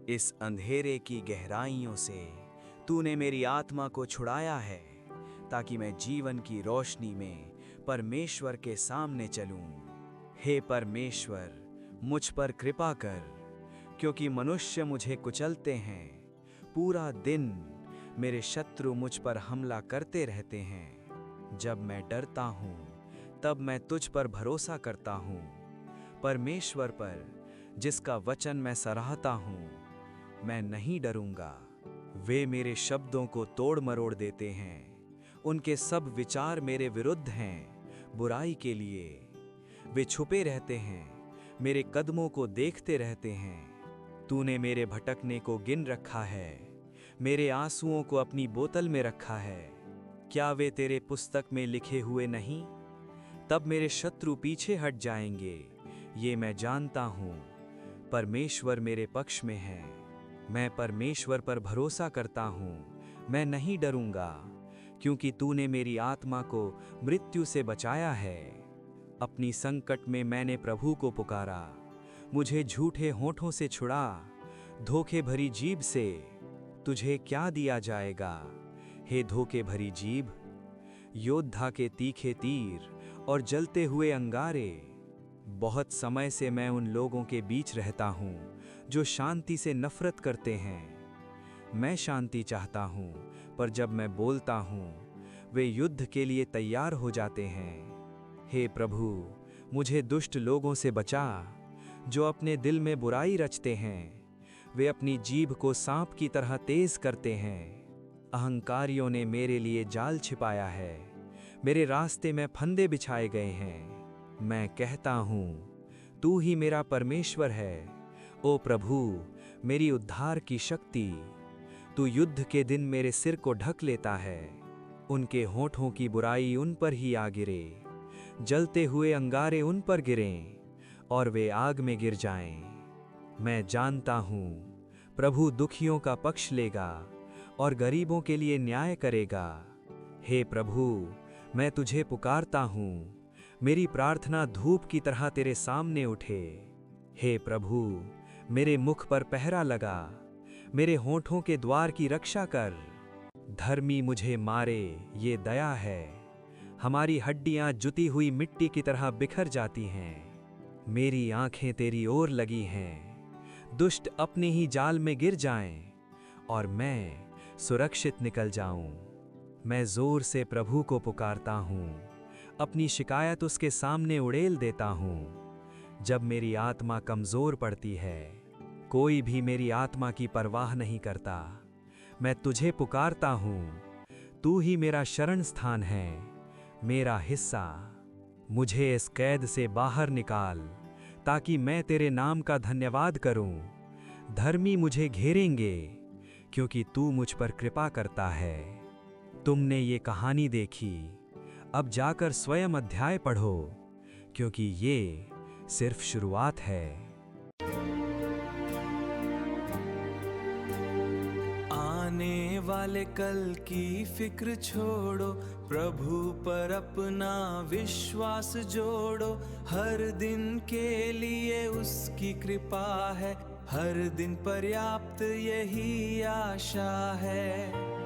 इस अंधेरे की गहराइयों से तूने मेरी आत्मा को छुड़ाया है, ताकि मैं जीवन की रोशनी में परमेश्वर के सामने चलूं। हे परमेश्वर, मुझ पर कृपा कर, क्योंकि मनुष्य मुझे कुचलते हैं। पूरा दिन मेरे शत्रु मुझ पर हमला करते रहते हैं। जब मैं डरता हूँ, तब मैं तुझ पर भरोसा करता हूँ, परमेश्वर पर, जिसका वचन मैं सराहता हूँ। मैं नहीं डरूंगा। वे मेरे शब्दों को तोड़ मरोड़ देते हैं। उनके सब विचार मेरे विरुद्ध हैं, बुराई के लिए। वे छुपे रहते हैं, मेरे कदमों को देखते रहते हैं। तूने मेरे भटकने को गिन रखा है, मेरे आंसुओं को अपनी बोतल में रखा है। क्या वे तेरे पुस्तक में लिखे हुए नहीं? तब मेरे शत्रु पीछे हट जाएंगे, ये मैं जानता हूँ। परमेश्वर मेरे पक्ष में है। मैं परमेश्वर पर भरोसा करता हूँ। मैं नहीं डरूंगा, क्योंकि तूने मेरी आत्मा को मृत्यु से बचाया है। अपनी संकट में मैंने प्रभु को पुकारा। मुझे झूठे होठों से छुड़ा, धोखे भरी जीभ से। तुझे क्या दिया जाएगा, हे धोखे भरी जीभ? योद्धा के तीखे तीर और जलते हुए अंगारे। बहुत समय से मैं उन लोगों के बीच रहता हूँ जो शांति से नफरत करते हैं। मैं शांति चाहता हूँ, पर जब मैं बोलता हूँ, वे युद्ध के लिए तैयार हो जाते हैं। हे प्रभु, मुझे दुष्ट लोगों से बचा, जो अपने दिल में बुराई रचते हैं। वे अपनी जीभ को सांप की तरह तेज करते हैं। अहंकारियों ने मेरे लिए जाल छिपाया है, मेरे रास्ते में फंदे बिछाए गए हैं। मैं कहता हूँ, तू ही मेरा परमेश्वर है। ओ प्रभु, मेरी उद्धार की शक्ति। तू युद्ध के दिन मेरे सिर को ढक लेता है। उनके होठों की बुराई उन पर ही आ गिरे, जलते हुए अंगारे उन पर गिरें और वे आग में गिर जाएं। मैं जानता हूँ, प्रभु दुखियों का पक्ष लेगा और गरीबों के लिए न्याय करेगा। हे प्रभु, मैं तुझे पुकारता हूँ। मेरी प्रार्थना धूप की तरह तेरे सामने उठे। हे प्रभु, मेरे मुख पर पहरा लगा, मेरे होठों के द्वार की रक्षा कर। धर्मी मुझे मारे, ये दया है। हमारी हड्डियां जुती हुई मिट्टी की तरह बिखर जाती हैं। मेरी आंखें तेरी ओर लगी हैं। दुष्ट अपने ही जाल में गिर जाएं और मैं सुरक्षित निकल जाऊं। मैं जोर से प्रभु को पुकारता हूँ, अपनी शिकायत उसके सामने उड़ेल देता हूँ। जब मेरी आत्मा कमजोर पड़ती है, कोई भी मेरी आत्मा की परवाह नहीं करता। मैं तुझे पुकारता हूँ, तू ही मेरा शरण स्थान है, मेरा हिस्सा। मुझे इस कैद से बाहर निकाल, ताकि मैं तेरे नाम का धन्यवाद करूं। धर्मी मुझे घेरेंगे, क्योंकि तू मुझ पर कृपा करता है। तुमने ये कहानी देखी, अब जाकर स्वयं अध्याय पढ़ो, क्योंकि ये सिर्फ शुरुआत है। आने वाले कल की फिक्र छोड़ो, प्रभु पर अपना विश्वास जोड़ो। हर दिन के लिए उसकी कृपा है, हर दिन पर्याप्त यही आशा है।